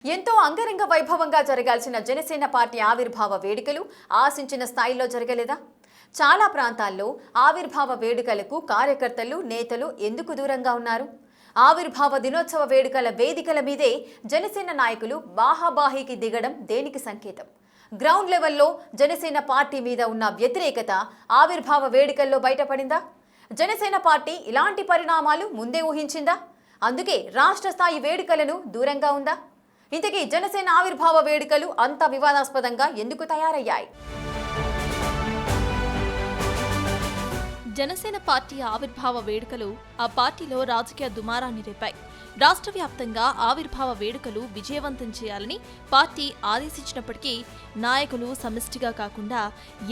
ఎంతో అంగరంగ వైభవంగా జరగాల్సిన జనసేన పార్టీ ఆవిర్భావ వేడుకలు ఆశించిన స్థాయిలో జరగలేదా? చాలా ప్రాంతాల్లో ఆవిర్భావ వేడుకలకు కార్యకర్తలు, నేతలు ఎందుకు దూరంగా ఉన్నారు? ఆవిర్భావ దినోత్సవ వేడుకల వేదికల మీదే జనసేన నాయకులు బాహాబాహీకి దిగడం దేనికి సంకేతం? గ్రౌండ్ లెవెల్లో జనసేన పార్టీ మీద ఉన్న వ్యతిరేకత ఆవిర్భావ వేడుకల్లో బయటపడిందా? జనసేన పార్టీ ఇలాంటి పరిణామాలు ముందే ఊహించిందా? అందుకే రాష్ట్ర స్థాయి వేడుకలను దూరంగా ఉందా? ఇంతకీ జనసేన ఆవిర్భావ వేడుకలు అంత వివాదాస్పదంగా ఎందుకు తయారయ్యాయి? జనసేన పార్టీ ఆవిర్భావ వేడుకలు ఆ పార్టీలో రాజకీయ దుమారాన్ని రేపాయి. రాష్ట్ర వ్యాప్తంగా ఆవిర్భావ వేడుకలు విజయవంతం చేయాలని పార్టీ ఆదేశించినప్పటికీ నాయకులు సమిష్టిగా కాకుండా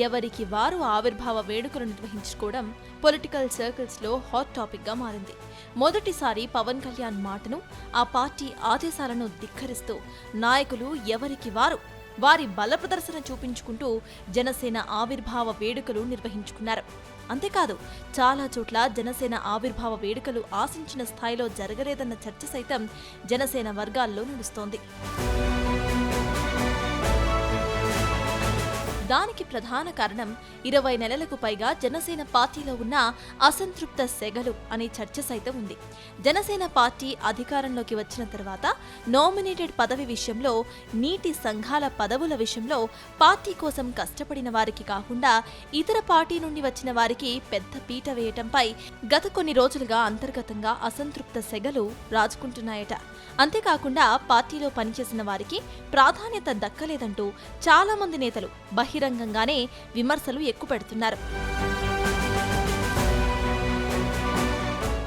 ఎవరికి వారు ఆవిర్భావ వేడుకలు నిర్వహించుకోవడం పొలిటికల్ సర్కిల్స్లో హాట్ టాపిక్గా మారింది. మొదటిసారి పవన్ కళ్యాణ్ మాటను, ఆ పార్టీ ఆదేశాలను ధిక్కరిస్తూ నాయకులు ఎవరికి వారి బల ప్రదర్శన చూపించుకుంటూ జనసేన ఆవిర్భావ వేడుకలు నిర్వహించుకున్నారు. అంతేకాదు, చాలా చోట్ల జనసేన ఆవిర్భావ వేడుకలు ఆశించిన స్థాయిలో జరగలేదన్న చర్చ సైతం జనసేన వర్గాల్లో నడుస్తోంది. దానికి ప్రధాన కారణం 20 నెలలకు పైగా జనసేన పార్టీలో ఉన్న అసంతృప్త సెగలు అనే చర్చ సైతం ఉంది. జనసేన పార్టీ అధికారంలోకి వచ్చిన తర్వాత నామినేటెడ్ పదవి విషయంలో, నీటి సంఘాల పదవుల విషయంలో పార్టీ కోసం కష్టపడిన వారికి కాకుండా ఇతర పార్టీ నుండి వచ్చిన వారికి పెద్ద పీట వేయటంపై గత కొన్ని రోజులుగా అంతర్గతంగా అసంతృప్త సెగలు రాజుకుంటున్నాయట. అంతేకాకుండా పార్టీలో పనిచేసిన వారికి ప్రాధాన్యత దక్కలేదంటూ చాలా మంది నేతలు బహిరంగంగానే విమర్శలు ఎక్కుపెడుతున్నారు.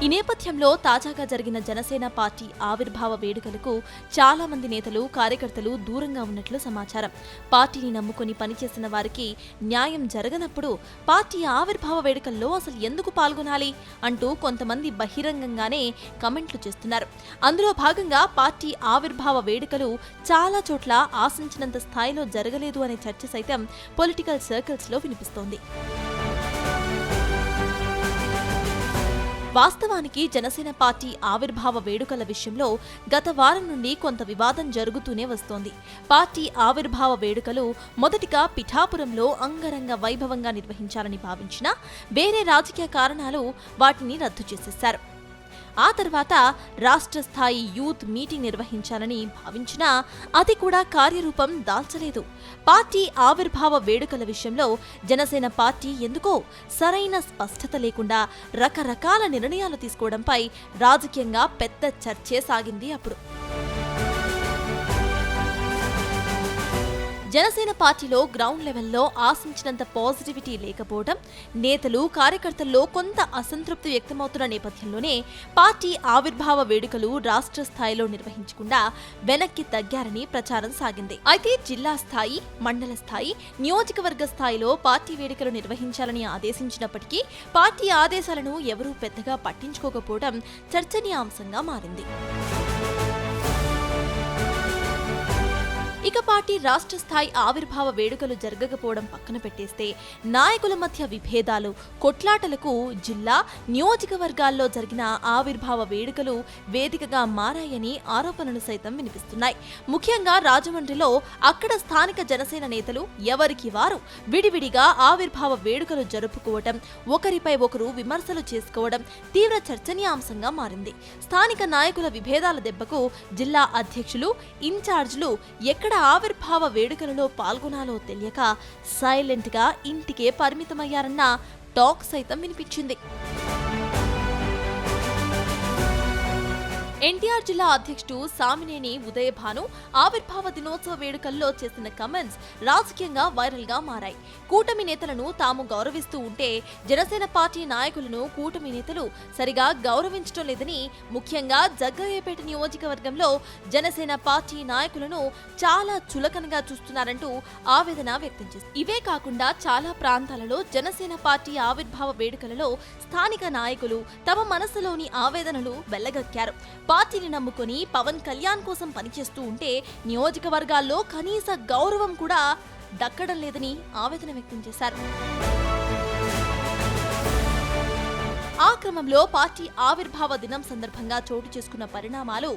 ఈ నేపథ్యంలో తాజాగా జరిగిన జనసేన పార్టీ ఆవిర్భావ వేడుకలకు చాలా మంది నేతలు, కార్యకర్తలు దూరంగా ఉన్నట్లు సమాచారం. పార్టీని నమ్ముకుని పనిచేసిన వారికి న్యాయం జరగనప్పుడు పార్టీ ఆవిర్భావ వేడుకల్లో అసలు ఎందుకు పాల్గొనాలి అంటూ కొంతమంది బహిరంగంగానే కమెంట్లు చేస్తున్నారు. అందులో భాగంగా పార్టీ ఆవిర్భావ వేడుకలు చాలా చోట్ల ఆశించినంత స్థాయిలో జరగలేదు అనే చర్చ సైతం పొలిటికల్ సర్కిల్స్లో వినిపిస్తోంది. వాస్తవానికి జనసేన పార్టీ ఆవిర్భావ వేడుకల విషయంలో గత వారం నుండి కొంత వివాదం జరుగుతూనే వస్తోంది. పార్టీ ఆవిర్భావ వేడుకలు మొదటిగా పిఠాపురంలో అంగరంగ వైభవంగా నిర్వహించాలని భావించినా వేరే రాజకీయ కారణాలు వాటిని రద్దు చేసేశారు. ఆ తర్వాత రాష్ట్ర స్థాయి యూత్ మీటింగ్ నిర్వహించాలని భావించినా అది కూడా కార్యరూపం దాల్చలేదు. పార్టీ ఆవిర్భావ వేడుకల విషయంలో జనసేన పార్టీ ఎందుకో సరైన స్పష్టత లేకుండా రకరకాల నిర్ణయాలు తీసుకోవడంపై రాజకీయంగా పెద్ద చర్చే సాగింది. అప్పుడు జనసేన పార్టీలో గ్రౌండ్ లెవెల్లో ఆశించినంత పాజిటివిటీ లేకపోవడం, నేతలు, కార్యకర్తల్లో కొంత అసంతృప్తి వ్యక్తమవుతున్న నేపథ్యంలోనే పార్టీ ఆవిర్భావ వేడుకలు రాష్ట్ర స్థాయిలో నిర్వహించకుండా వెనక్కి తగ్గారని ప్రచారం సాగింది. అయితే జిల్లా స్థాయి, మండల స్థాయి, నియోజకవర్గ స్థాయిలో పార్టీ వేడుకలు నిర్వహించాలని ఆదేశించినప్పటికీ పార్టీ ఆదేశాలను ఎవరూ పెద్దగా పట్టించుకోకపోవడం చర్చనీయాంశంగా మారింది. ఇక పార్టీ రాష్ట్ర స్థాయి ఆవిర్భావ వేడుకలు జరగకపోవడం పక్కన పెట్టేస్తే నాయకుల మధ్య విభేదాలు, కొట్లాటలకు జిల్లా, నియోజకవర్గాల్లో జరిగిన ఆవిర్భావ వేడుకలు వేదికగా మారాయని ఆరోపణలు సైతం వినిపిస్తున్నాయి. ముఖ్యంగా రాజమండ్రిలో అక్కడ స్థానిక జనసేన నేతలు ఎవరికి వారు విడివిడిగా ఆవిర్భావ వేడుకలు జరుపుకోవడం, ఒకరిపై ఒకరు విమర్శలు చేసుకోవడం తీవ్ర చర్చనీయాంశంగా మారింది. స్థానిక నాయకుల విభేదాల దెబ్బకు జిల్లా అధ్యక్షులు, ఇన్ఛార్జీలు ఎక్కడ ఆవిర్భావ వేడుకలలో పాల్గొనాలో తెలియక సైలెంట్ గా ఇంటికే పరిమితమయ్యారన్న టాక్ సైతం వినిపించింది. ఎన్టీఆర్ జిల్లా అధ్యక్షుడు సామినేని ఉదయభాను ఆవిర్భావ దినోత్సవ వేడుకల్లో చేసిన కమెంట్స్ రాజకీయంగా వైరల్ గా మారాయి. కూటమి నేతలను తాము గౌరవిస్తూ ఉంటే జనసేన పార్టీ నాయకులను కూటమి నేతలు సరిగా గౌరవించడం లేదని, ముఖ్యంగా జగ్గయ్యపేట నియోజకవర్గంలో జనసేన పార్టీ నాయకులను చాలా చులకనగా చూస్తున్నారంటూ ఆవేదన వ్యక్తం చేశారు. ఇవే కాకుండా చాలా ప్రాంతాలలో జనసేన పార్టీ ఆవిర్భావ వేడుకలలో స్థానిక నాయకులు తమ మనసులోని ఆవేదనలు వెళ్లగక్కారు. పార్టీని నమ్ముకుని పవన్ కళ్యాణ్ కోసం పనిచేస్తూ ఉంటే నియోజకవర్గాల్లో కనీస గౌరవం కూడా దక్కడం లేదని ఆవేదన వ్యక్తం చేశారు. ఆ క్రమంలో పార్టీ ఆవిర్భావ దినం సందర్భంగా చోటు చేసుకున్న పరిణామాలు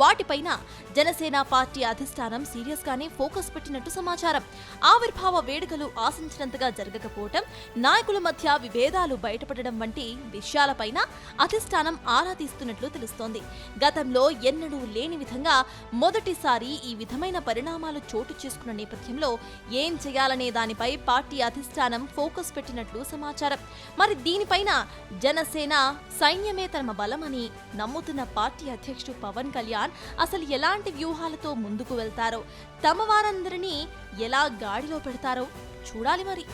వాటిపైన జనసేన పార్టీ అధిష్టానం సీరియస్ గానే ఫోకస్ పెట్టినట్టు సమాచారం. ఆవిర్భావ వేడుకలు ఆశించినంతగా జరగకపోవటం, నాయకుల మధ్య విభేదాలు బయటపడడం వంటి విషయాలపైన అధిష్టానం ఆరా తీస్తున్నట్లు తెలుస్తోంది. గతంలో ఎన్నడూ లేని విధంగా మొదటిసారి ఈ విధమైన పరిణామాలు చోటు చేసుకున్న నేపథ్యంలో ఏం చేయాలనే దానిపై పార్టీ అధిష్టానం ఫోకస్ పెట్టినట్లు సమాచారం. మరి దీనిపైన జనసేన సైన్యమే తమ బలమని నమ్ముతున్న పార్టీ అధ్యక్షుడు పవన్ కళ్యాణ్ అసలు ఎలాంటి వ్యూహాలతో ముందుకు వెళ్తారో, తమ వారందరినీ ఎలా గాడిలో పెడతారో చూడాలి మరి.